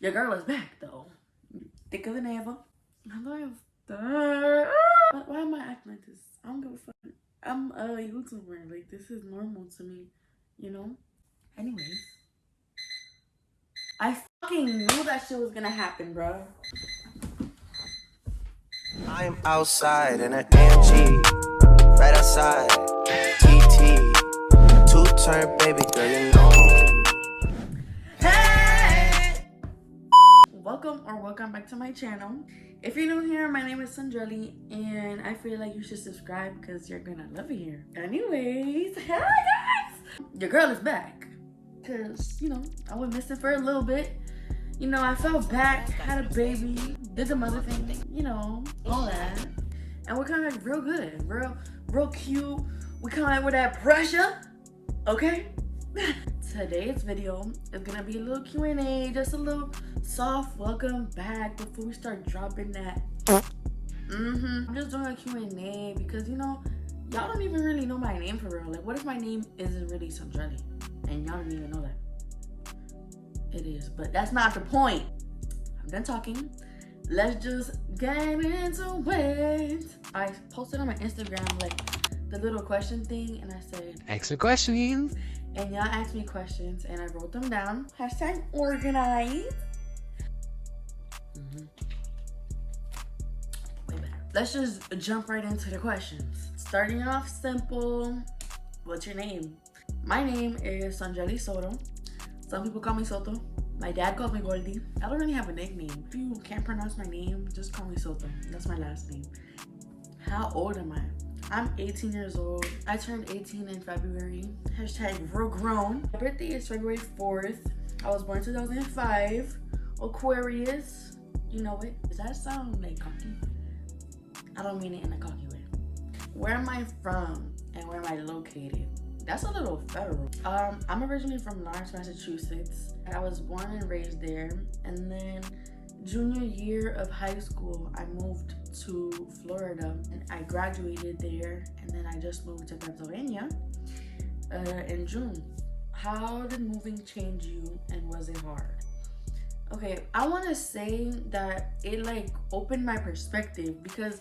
Your girl is back though. Thicker than ever. Why am I acting like this? I don't give a fuck. I'm a YouTuber. Like, this is normal to me, you know? Anyways. I fucking knew that shit was gonna happen, bro. I'm outside in an AMG, right outside, TT, two-turn baby girl, you know. Hey! Welcome back to my channel. If you're new here, my name is Sanjali, and I feel like you should subscribe because you're gonna love it here. Anyways, hey guys! Your girl is back. Because, you know, I was missing for a little bit. You know, I fell back, had a baby, did the mother thing, you know, all that. And we're coming back real good, real cute. We coming back with that pressure, okay? Today's video is gonna be a little Q&A, just a little soft welcome back before we start dropping that. I'm just doing a Q&A because, you know, y'all don't even really know my name for real. Like, what if my name isn't really Sanjali and y'all don't even know that? It is, but that's not the point. I'm done talking. Let's just get into it. I posted on my Instagram like the little question thing, and I said, extra questions. And y'all asked me questions, and I wrote them down. Hashtag organized. Way better. Let's just jump right into the questions. Starting off simple. What's your name? My name is Sanjali Soto. Some people call me Soto. My dad calls me Goldie. I don't really have a nickname. If you can't pronounce my name, just call me Soto. That's my last name. How old am I? I'm 18 years old. I turned 18 in February. Hashtag real grown. My birthday is February 4th. I was born 2005. Aquarius. You know it. Does that sound like cocky? I don't mean it in a cocky way. Where am I from and where am I located? That's a little federal. I'm originally from Lawrence, Massachusetts. I was born and raised there. And then junior year of high school, I moved to Florida and I graduated there. And then I just moved to Pennsylvania in June. How did moving change you and was it hard? Okay, I want to say that it like opened my perspective because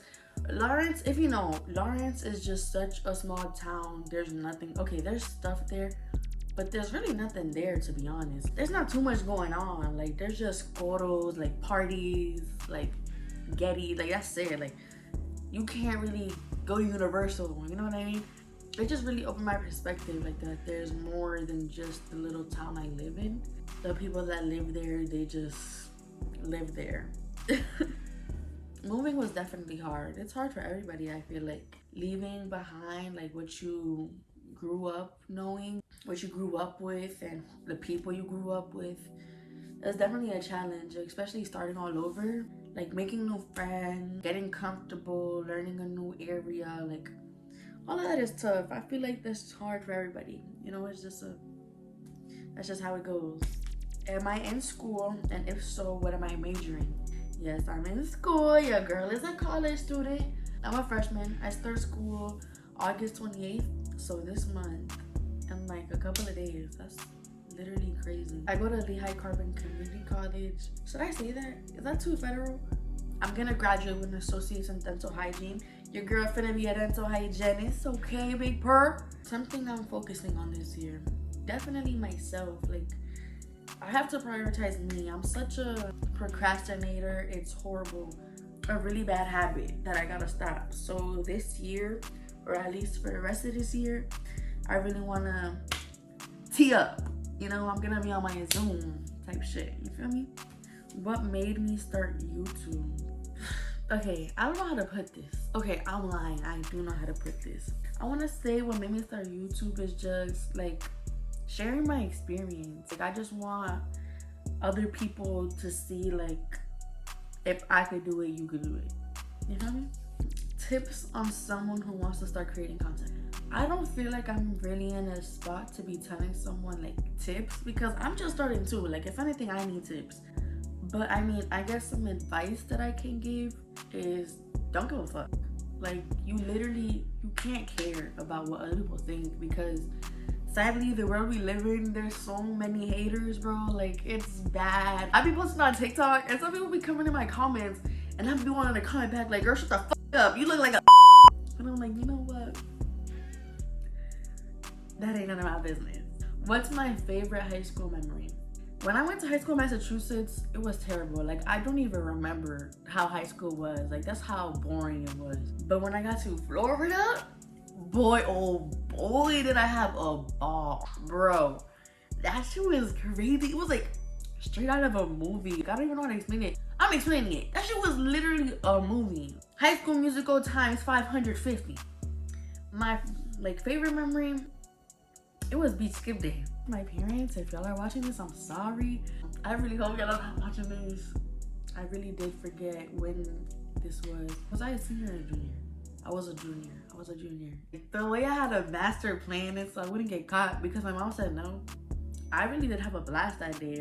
Lawrence, if you know, Lawrence is just such a small town. There's nothing. Okay, there's stuff there, but there's really nothing there, to be honest. There's not too much going on. Like, there's just photos, like parties, like Getty, like that's it. Like, you can't really go to Universal, you know what I mean? It just really opened my perspective, like that there's more than just the little town I live in. The people that live there, they just live there. Moving was definitely hard. It's hard for everybody, I feel like. Leaving behind like what you grew up knowing, what you grew up with, and the people you grew up with. It's definitely a challenge, especially starting all over. Like making new friends, getting comfortable, learning a new area. Like, all of that is tough. I feel like that's hard for everybody. You know, that's just how it goes. Am I in school? And if so, what am I majoring? Yes, I'm in school. Your girl is a college student. I'm a freshman. I start school August 28th. So this month, in like a couple of days. That's literally crazy. I go to Lehigh Carbon Community College. Should I say that? Is that too federal? I'm gonna graduate with an associate's in dental hygiene. Your girl finna be a dental hygienist. Okay, big purr. Something I'm focusing on this year. Definitely myself. Like, I have to prioritize me. I'm such a procrastinator. It's horrible. A really bad habit that I gotta stop. So this year, or at least for the rest of this year, I really wanna tee up. You know, I'm gonna be on my Zoom type shit. You feel me? What made me start YouTube? Okay, I don't know how to put this. Okay, I'm lying. I do know how to put this. I wanna say what made me start YouTube is just like sharing my experience. Like, I just want other people to see, like, if I could do it, you could do it. You feel me? Tips on someone who wants to start creating content. I don't feel like I'm really in a spot to be telling someone like tips because I'm just starting too. Like, if anything, I need tips. But I mean, I guess some advice that I can give is don't give a fuck. Like, you can't care about what other people think because Sadly, the world we live in, there's so many haters, bro. Like, it's bad. I be posting on TikTok, and some people be coming in my comments, and I be wanting to comment back like, girl, shut the fuck up. You look like a and I'm like, you know what? That ain't none of my business. What's my favorite high school memory? When I went to high school in Massachusetts, it was terrible. Like, I don't even remember how high school was. Like, that's how boring it was. But when I got to Florida, boy, oh boy, did I have a ball. Bro, that shit was crazy. It was like straight out of a movie. I don't even know how to explain it. I'm explaining it. That shit was literally a movie. High School Musical times 550. My favorite memory, it was beach skip day. My parents, if y'all are watching this, I'm sorry. I really hope y'all are not watching this. I really did forget when this was. Was I a senior or a junior? I was a junior. The way I had a master plan it so I wouldn't get caught because my mom said no. I really did have a blast that day.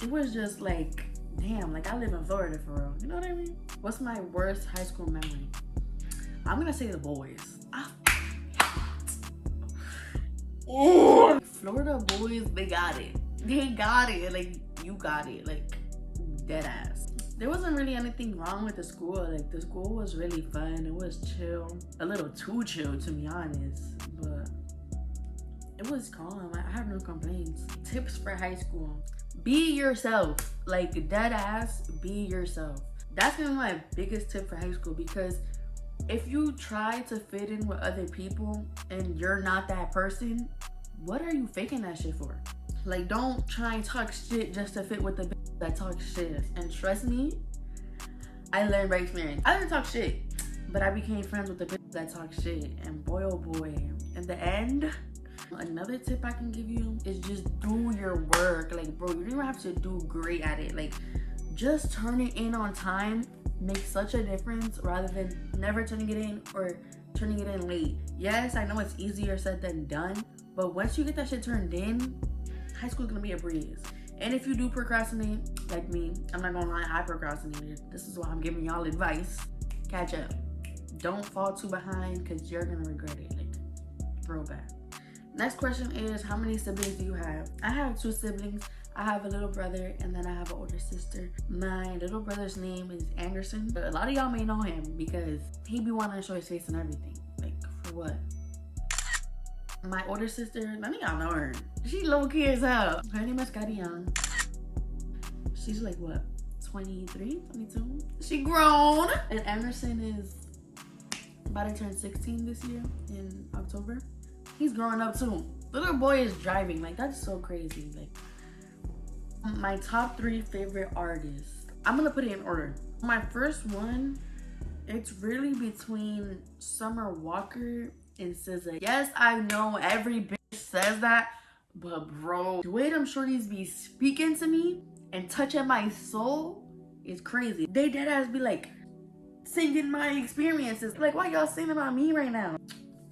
It was just like, damn, like I live in Florida for real. You know what I mean? What's my worst high school memory? I'm gonna say the boys. Oh, Florida boys, they got it. They got it. Like, you got it. Like, dead ass. There wasn't really anything wrong with the school. Like, the school was really fun. It was chill. A little too chill, to be honest. But it was calm. I have no complaints. Tips for high school. Be yourself. Like, dead ass, be yourself. That's gonna be my biggest tip for high school, because if you try to fit in with other people and you're not that person, what are you faking that shit for? Like, don't try and talk shit just to fit with the bitch that talks shit. And trust me, I learned by experience. I didn't talk shit, but I became friends with the bitch that talks shit. And boy, oh boy, in the end, another tip I can give you is just do your work. Like, bro, you don't even have to do great at it. Like, just turn it in on time makes such a difference rather than never turning it in or turning it in late. Yes, I know it's easier said than done, but once you get that shit turned in, high school is gonna be a breeze. And if you do procrastinate, like me, I'm not gonna lie, I procrastinated. This is why I'm giving y'all advice. Catch up. Don't fall too behind, because you're gonna regret it. Like, real bad. Next question is, how many siblings do you have? I have 2 siblings. I have a little brother, and then I have an older sister. My little brother's name is Anderson. But a lot of y'all may know him because he be wanting to show his face and everything. Like, for what? My older sister, none of y'all know her. She low-key as hell. Her name is Karian. She's like, what, 23, 22? She grown. And Anderson is about to turn 16 this year in October. He's growing up too. Little boy is driving. Like, that's so crazy. Like, my top 3 favorite artists. I'm gonna put it in order. My first one, it's really between Summer Walker and SZA. Yes, I know every bitch says that, but bro, the way them shorties be speaking to me and touching my soul is crazy. They deadass be like singing my experiences. Like, why y'all singing about me right now?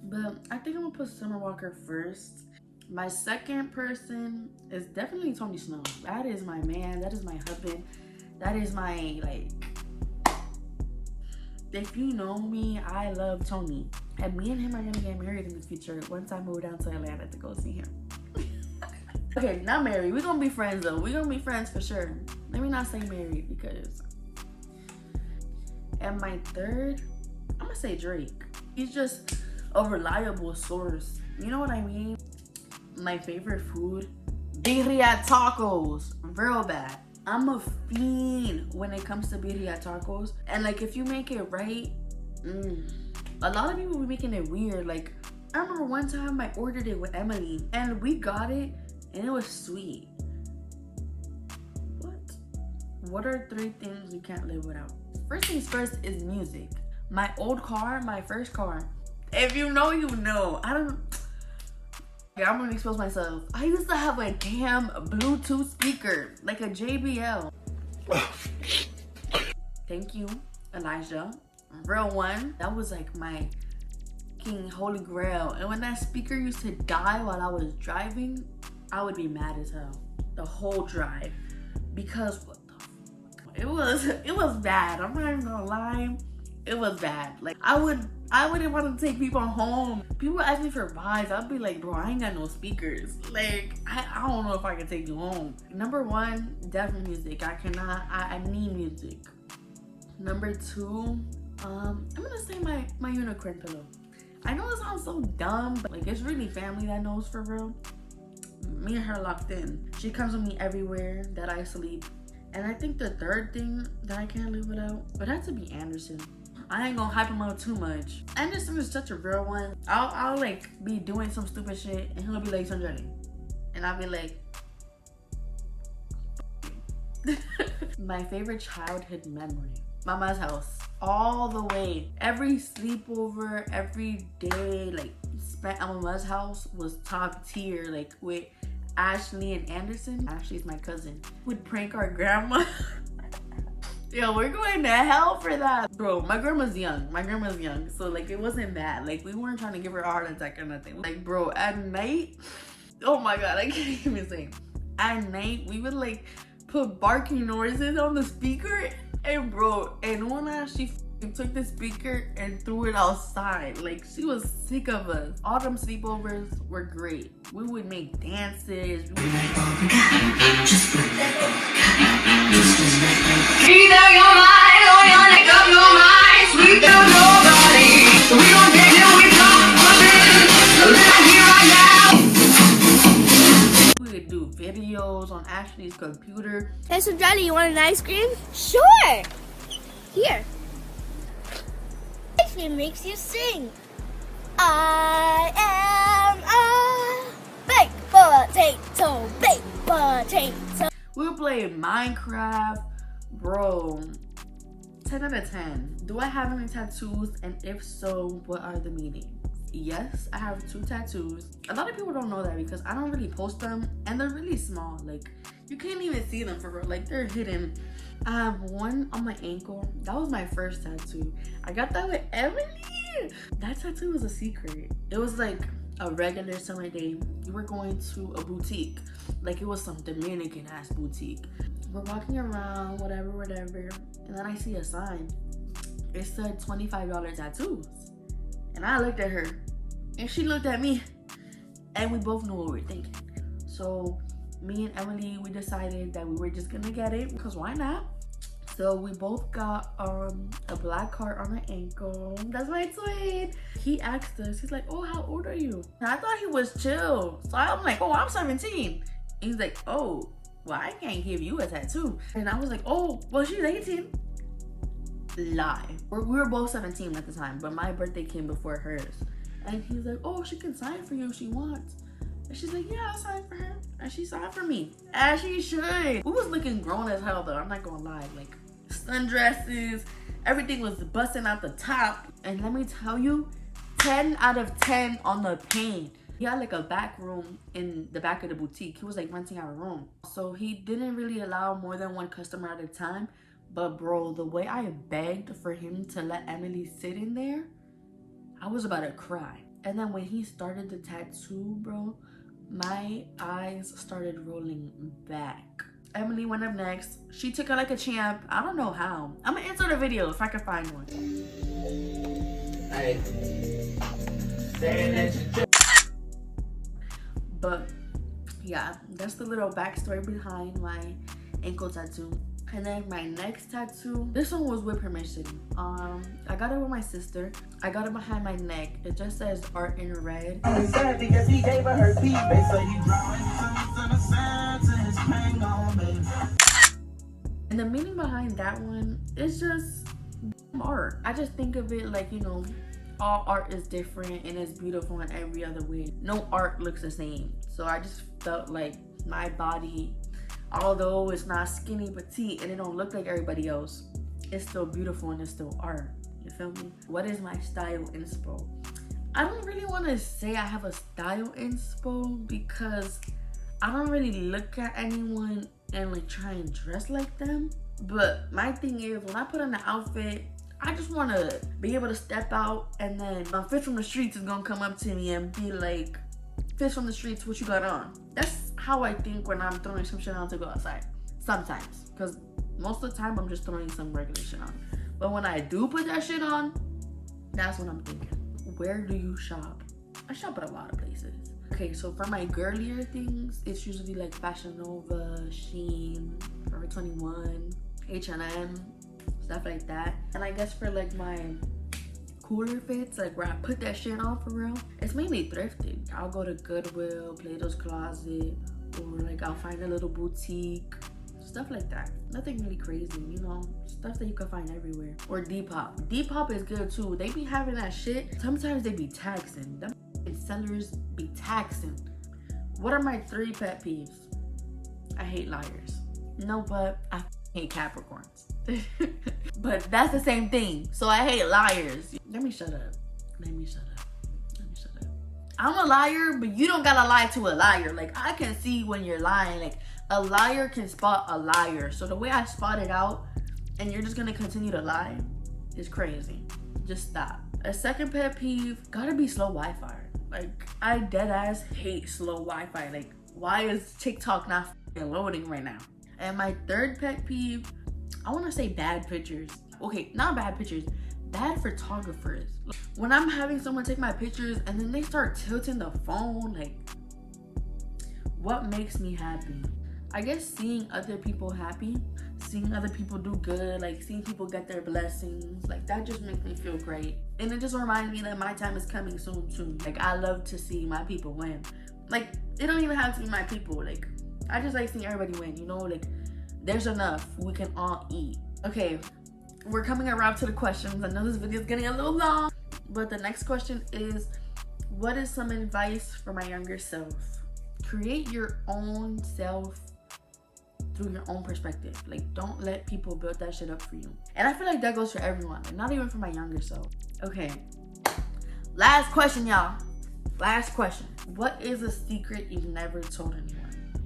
But I think I'm gonna put Summer Walker first. My second person is definitely Tony Snow. That is my man. That is my husband. That is my, like, if you know me, I love Tony. And me and him are gonna get married in the future once I move down to Atlanta to go see him. Okay, not married. We're gonna be friends though. We're gonna be friends for sure. Let me not say married because. And my third, I'm gonna say Drake. He's just a reliable source. You know what I mean? My favorite food, birria tacos. Real bad. I'm a fiend when it comes to birria tacos. And like, if you make it right, a lot of people be making it weird. Like, I remember one time I ordered it with Emily and we got it and it was sweet. What are 3 things you can't live without? First things first is music. My old car, my first car. If you know, you know. I'm gonna expose myself. I used to have a damn Bluetooth speaker, like a JBL. Thank you, Elijah. Real one. That was like my king holy grail. And when that speaker used to die while I was driving, I would be mad as hell the whole drive, because what the fuck? It was bad. I'm not even gonna lie. It was bad. Like I wouldn't want to take people home. People ask me for rides. I'd be like, bro, I ain't got no speakers. Like I don't know if I can take you home. Number one, definitely music. I need music. Number two, I'm gonna say my unicorn pillow. I know it sounds so dumb, but like it's really family that knows for real. Me and her locked in. She comes with me everywhere that I sleep. And I think the third thing that I can't live without would have to be Anderson. I ain't gonna hype him up too much. Anderson is such a real one. I'll like be doing some stupid shit and he'll be like, Sanjali. And I'll be like, my favorite childhood memory. Mama's house. All the way. Every sleepover, every day, like spent at Mama's house was top tier. Like with Ashley and Anderson. Ashley's my cousin. Would prank our grandma. Yo, we're going to hell for that. Bro, my grandma's young. So like it wasn't bad. Like we weren't trying to give her a heart attack or nothing. Like bro, at night, oh my god, I can't even say. At night, we would like put barking noises on the speaker. And bro, and one she took the speaker and threw it outside. Like she was sick of us. All them sleepovers were great. We would make dances. Either your mind or your neck up your mind. Sweet to nobody. So we gon' take till we talk right here, right now. We would do videos on Ashley's computer. Hey, so Johnny, you want an ice cream? Sure. Here. Ice cream makes you sing. I am a baked potato, baked potato. We would play Minecraft. Bro, 10 out of 10. Do I have any tattoos? And if so, what are the meanings? Yes, I have 2 tattoos. A lot of people don't know that because I don't really post them and they're really small. Like you can't even see them for real. Like they're hidden. I have one on my ankle. That was my first tattoo. I got that with Emily. That tattoo was a secret. It was like a regular summer day. We were going to a boutique. Like it was some Dominican ass boutique. We're walking around, whatever. And then I see a sign. It said $25 tattoos. And I looked at her and she looked at me and we both knew what we were thinking. So me and Emily, we decided that we were just gonna get it because why not? So we both got a black heart on our ankle. That's my twin. He asked us, he's like, oh, how old are you? And I thought he was chill. So I'm like, oh, I'm 17. He's like, oh, well, I can't give you a tattoo. And I was like, oh, well, she's 18. Lie. We were both 17 at the time, but my birthday came before hers. And he's like, oh, she can sign for you if she wants. And she's like, yeah, I'll sign for her. And she signed for me. As she should. We was looking grown as hell though, I'm not gonna lie. Like sundresses, everything was busting out the top. And let me tell you, 10 out of 10 on the paint. He had like a back room in the back of the boutique. He was like renting out a room. So he didn't really allow more than one customer at a time. But bro, the way I begged for him to let Emily sit in there, I was about to cry. And then when he started the tattoo, bro, my eyes started rolling back. Emily went up next. She took it like a champ. I don't know how. I'm gonna insert a video if I can find one. Hey. But yeah, that's the little backstory behind my ankle tattoo. And then my next tattoo, this one was with permission. I got it with my sister. I got it behind my neck. It just says art in red. I'm sad because he gave her her feet, so he drawing suits and a sign to his hang on, baby. And the meaning behind that one is just art. I just think of it like, you know, all art is different and it's beautiful in every other way. No art looks the same. So I just felt like my body, although it's not skinny petite and it don't look like everybody else, it's still beautiful and it's still art. You feel me? What is my style inspo? I don't really want to say I have a style inspo because I don't really look at anyone and like try and dress like them. But my thing is, when I put on the outfit, I just want to be able to step out and then Fish from the Streets is gonna come up to me and be like, Fish from the Streets, what you got on? That's how I think when I'm throwing some shit on to go outside. Sometimes, because most of the time I'm just throwing some regular shit on. But when I do put that shit on, that's what I'm thinking. Where do you shop? I shop at a lot of places. Okay, so for my girlier things, it's usually like Fashion Nova, Shein, Forever 21, H&M, stuff like that. And I guess for like my cooler fits, like where I put that shit on for real, it's mainly thrifting. I'll go to Goodwill, Plato's Closet, or like I'll find a little boutique, stuff like that. Nothing really crazy, you know, stuff that you can find everywhere. Or Depop. Depop is good too. They be having that shit. Sometimes they be taxing. Them sellers be taxing. What are my 3 pet peeves? I hate liars. No, but I hate Capricorns. But that's the same thing. So I hate liars. Let me shut up. I'm a liar, but you don't gotta lie to a liar. Like, I can see when you're lying. Like, a liar can spot a liar. So the way I spot it out and you're just gonna continue to lie is crazy. Just stop. A second pet peeve, gotta be slow Wi-Fi. Like, I dead ass hate slow Wi-Fi. Like, why is TikTok not loading right now? And my third pet peeve, I wanna say bad pictures. Okay, not bad pictures, bad photographers. When I'm having someone take my pictures and then they start tilting the phone, like, what makes me happy? I guess seeing other people happy, seeing other people do good, like seeing people get their blessings, like that just makes me feel great. And it just reminds me that my time is coming soon too. Like, I love to see my people win. Like, it don't even have to be my people. Like, I just like seeing everybody win, you know? Like, there's enough, we can all eat. Okay, we're coming around to the questions. I know this video is getting a little long, but the next question is, what is some advice for my younger self? Create your own self through your own perspective. Like, don't let people build that shit up for you. And I feel like that goes for everyone, like, not even for my younger self. Okay, last question, y'all. Last question. What is a secret you've never told anyone?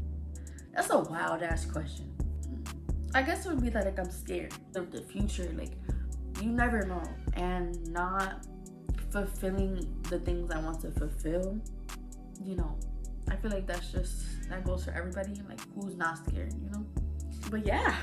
That's a wild ass question. I guess it would be that, like, I'm scared of the future. Like, you never know. And not fulfilling the things I want to fulfill, you know, I feel like that goes for everybody. Like, who's not scared, you know? But yeah,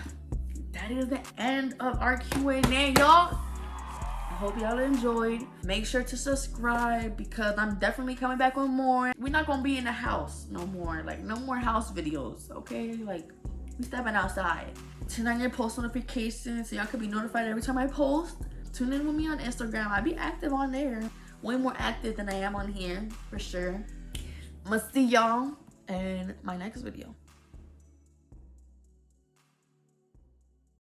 that is the end of our Q&A, y'all. I hope y'all enjoyed. Make sure to subscribe because I'm definitely coming back with more. We're not gonna be in the house no more. Like, no more house videos, okay? Like, we stepping outside. Turn on your post notifications so y'all can be notified every time I post. Tune in with me on Instagram. I be active on there. Way more active than I am on here, for sure. I'm gonna see y'all in my next video.